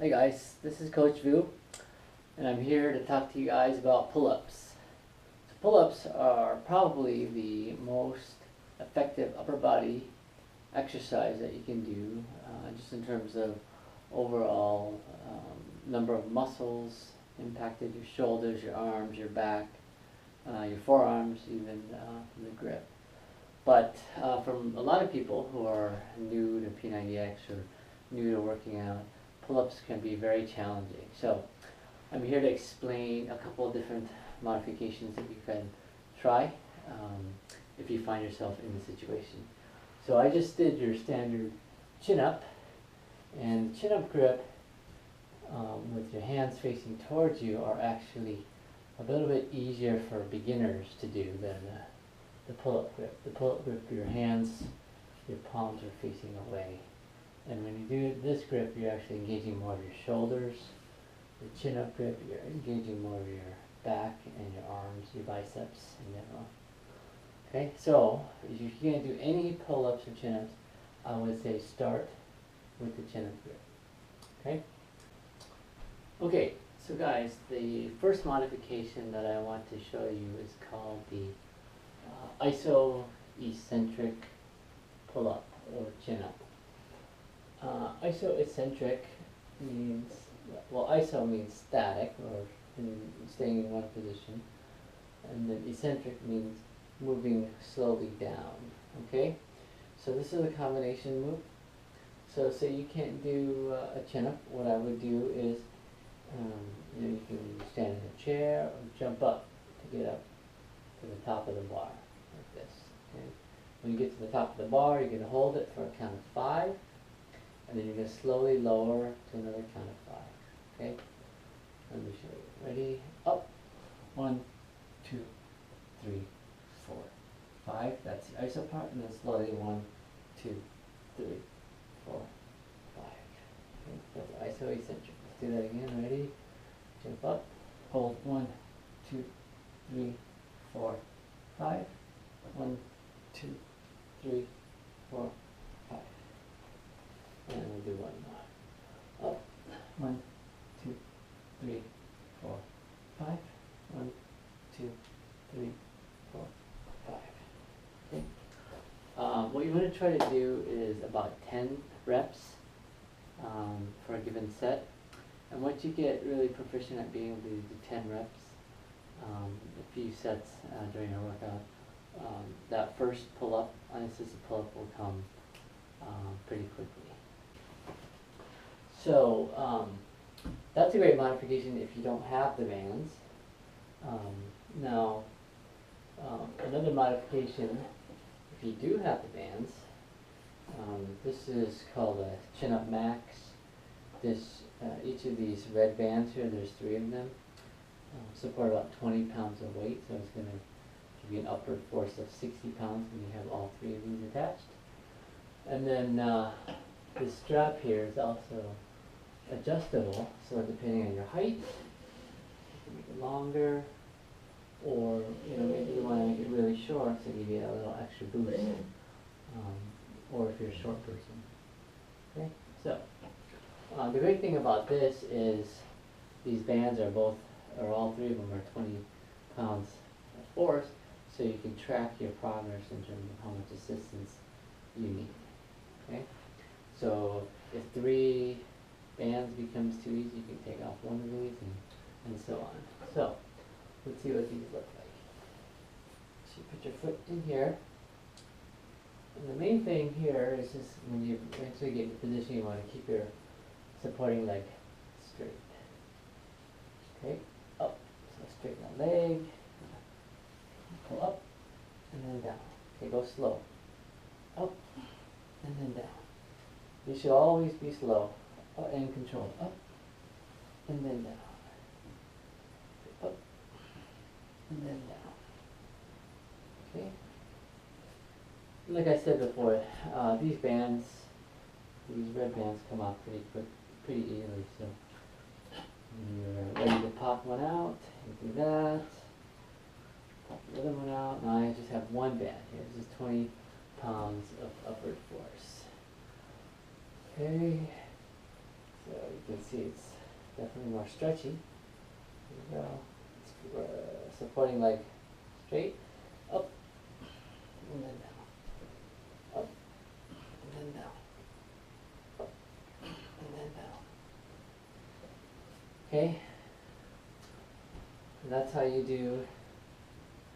Hey guys, this is Coach Vu, and I'm here to talk to you guys about pull-ups. So pull-ups are probably the most effective upper body exercise that you can do, just in terms of overall number of muscles impacted, your shoulders, your arms, your back, your forearms, even from the grip. But from a lot of people who are new to P90X or new to working out, pull-ups can be very challenging. So I'm here to explain a couple of different modifications that you can try if you find yourself in the situation. So I just did your standard chin-up, and chin-up grip with your hands facing towards you are actually a little bit easier for beginners to do than the pull-up grip. The pull-up grip, your hands, your palms are facing away. And when you do this grip, you're actually engaging more of your shoulders. The chin-up grip, you're engaging more of your back and your arms, your biceps in general. Okay, so if you're going to do any pull-ups or chin-ups, I would say start with the chin-up grip. Okay? Okay, so guys, the first modification that I want to show you is called the Eccentric Pull-up or chin-up. Eccentric means, well, iso means static or staying in one position, and then eccentric means moving slowly down. Okay, so this is a combination move. So say you can't do a chin-up, what I would do is you can stand in a chair or jump up to get up to the top of the bar like this. Okay? When you get to the top of the bar, you're going to hold it for a count of 5. And then you're going to slowly lower to another count of 5. Okay? Let me show you. Ready? Up. 1, 2, 3, 4, 5. That's the iso part. And then slowly 1, 2, 3, 4, 5. Okay? That's iso eccentric. Let's do that again. Ready? Jump up. Hold 1, 2, 3, 4, 5. 1, 2, 3, 4, 5. And we'll do one more. Up. 1, 2, 3, 4, 5. 1, 2, 3, 4, 5. Okay. What you want to try to do is about 10 reps for a given set. And once you get really proficient at being able to do 10 reps, a few sets during a workout, that first pull-up, unassisted pull-up, will come pretty quickly. So that's a great modification if you don't have the bands. Now, another modification, if you do have the bands, this is called a chin-up max. Each of these red bands here, there's 3 of them, support about 20 pounds of weight, so it's going to give you an upward force of 60 pounds when you have all 3 of these attached. And then this strap here is also adjustable, so depending on your height, you can make it longer, or maybe you want to make it really short so give you a little extra boost, or if you're a short person. Okay, so the great thing about this is these bands are all 3 of them are 20 pounds of force, so you can track your progress in terms of how much assistance you need. Okay, so if 3 bands becomes too easy, you can take off one of these and so on. So let's see what these look like. So you put your foot in here, and the main thing here is just when you eventually get in position, you want to keep your supporting leg straight. Okay, up. So straighten the leg, pull up, and then down. Okay, go slow. Up, and then down. You should always be slow and controlled. Up, and then down. Up, and then down. Okay. Like I said before, these red bands come off pretty easily. So when you're ready to pop one out, you do that. Pop the other one out. Now I just have one band here. This is 20 pounds of upward force. Okay. So you can see it's definitely more stretchy. There you go. It's supporting leg straight, up, and then down, up, and then down, up, and then down. Okay? And that's how you do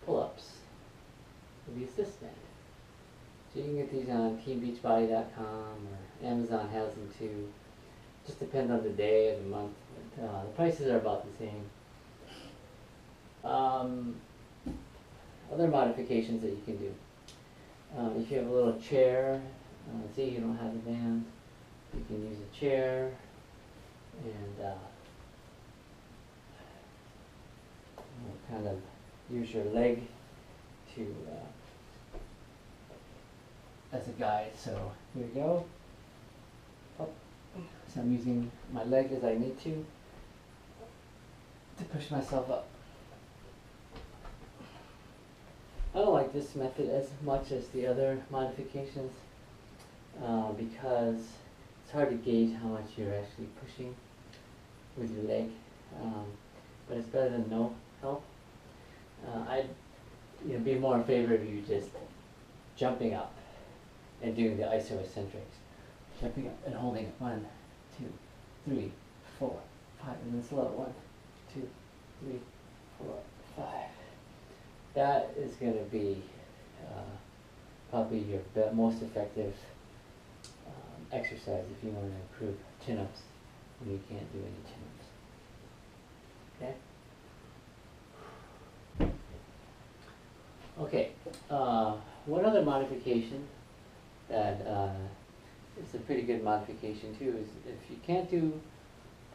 pull-ups with the assist band. So you can get these on teambeachbody.com, or Amazon has them too. Just depends on the day of the month. But, the prices are about the same. Other modifications that you can do. If you have a little chair, say you don't have a band, you can use a chair and kind of use your leg to as a guide. So here we go. Up. So I'm using my leg as I need to push myself up. I don't like this method as much as the other modifications because it's hard to gauge how much you're actually pushing with your leg, but it's better than no help. I'd be more in favor of you just jumping up and doing the isoeccentrics. Jumping up and holding it. 1, 2, 3, 4, 5, and then slow. 1, 2, 3, 4, 5. That is going to be probably your most effective exercise if you want to improve chin-ups when you can't do any chin-ups. Okay? Okay. One other modification that is a pretty good modification too is if you can't do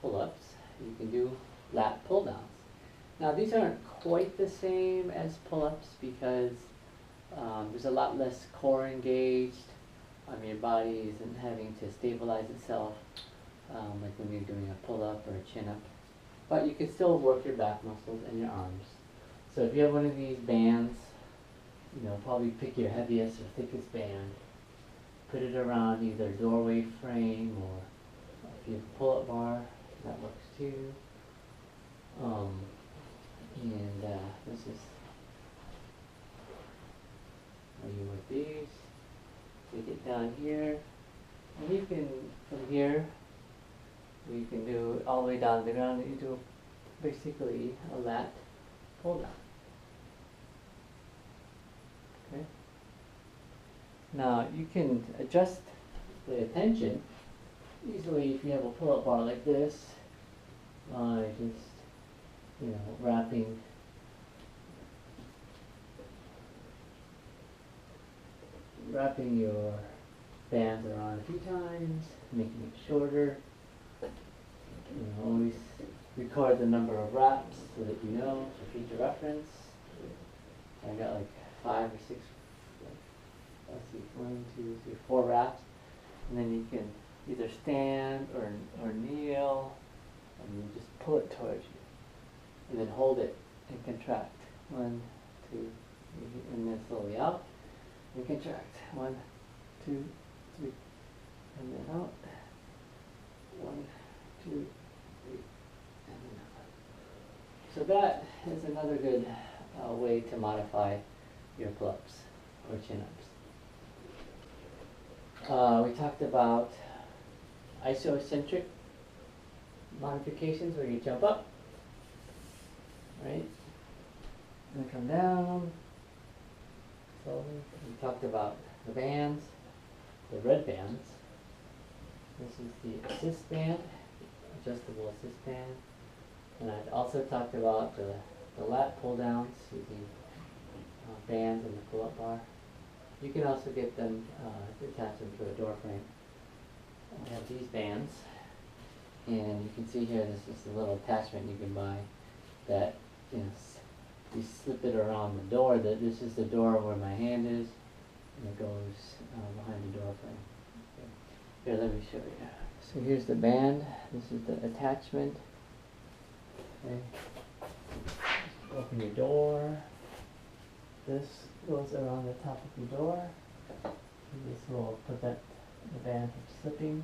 pull-ups, you can do lat pull-downs. Now these aren't quite the same as pull-ups because there's a lot less core engaged. Your body isn't having to stabilize itself like when you're doing a pull-up or a chin-up. But you can still work your back muscles and your arms. So if you have one of these bands, probably pick your heaviest or thickest band, put it around either a doorway frame or if you have a pull-up bar, that works too. This is how you work these. Take it down here, and you can, from here, you can do it all the way down to the ground, and you do basically a lat pull down. Okay? Now you can adjust the tension easily if you have a pull-up bar like this, by just wrapping your bands around a few times, making it shorter. Always record the number of wraps so that you know for future reference. I got like 5 or 6, let's see, 1, 2, 3, 4 wraps, and then you can either stand or kneel, and you just pull it towards you, and then hold it and contract. 1, 2, 3, and then slowly out and contract. 1, 2, 3, and then out. 1, 2, 3, and then out. So that is another good way to modify your pull-ups or chin-ups. We talked about isoeccentric modifications where you jump up, right, and come down slowly. We talked about the bands, the red bands. This is the assist band, adjustable assist band. And I also talked about the lat pull downs using bands and the pull-up bar. You can also get them, attach them to a door frame. We have these bands, and you can see here this is a little attachment you can buy that you slip it around the door. This is the door where my hand is, and it goes behind the door frame. Okay. Here, let me show you. So here's the band. This is the attachment. Okay. Open your door. This goes around the top of your door. And this will prevent the band from slipping.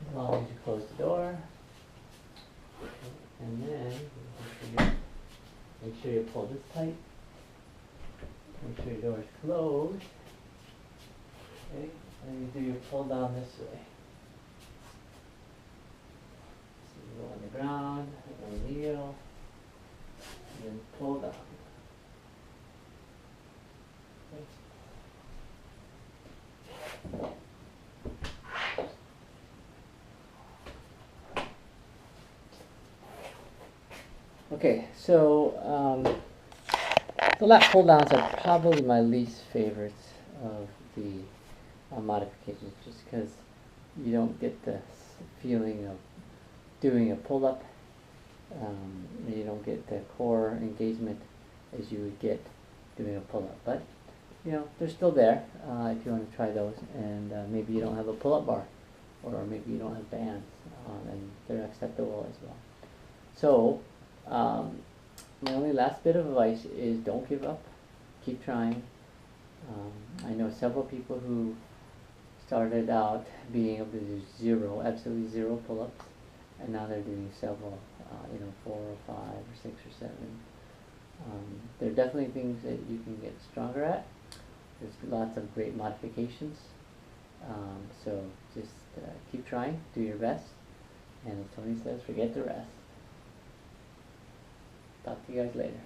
As long as you close the door. And then, make sure you pull this tight. Make sure your door is closed. Okay, and you do your pull down this way. So you go on the ground, and kneel, and then pull down. Okay. Okay, so the lat pull downs are probably my least favorites of the modifications, just because you don't get the feeling of doing a pull up. You don't get the core engagement as you would get doing a pull up, but you know they're still there if you want to try those. And maybe you don't have a pull up bar, or maybe you don't have bands, and they're acceptable as well. So my only last bit of advice is don't give up, keep trying. I know several people who started out being able to do absolutely zero pull-ups, and now they're doing several, 4 or 5 or 6 or 7. There are definitely things that you can get stronger at. There's lots of great modifications. So just keep trying, do your best, and as Tony says, forget the rest. Talk to you guys later.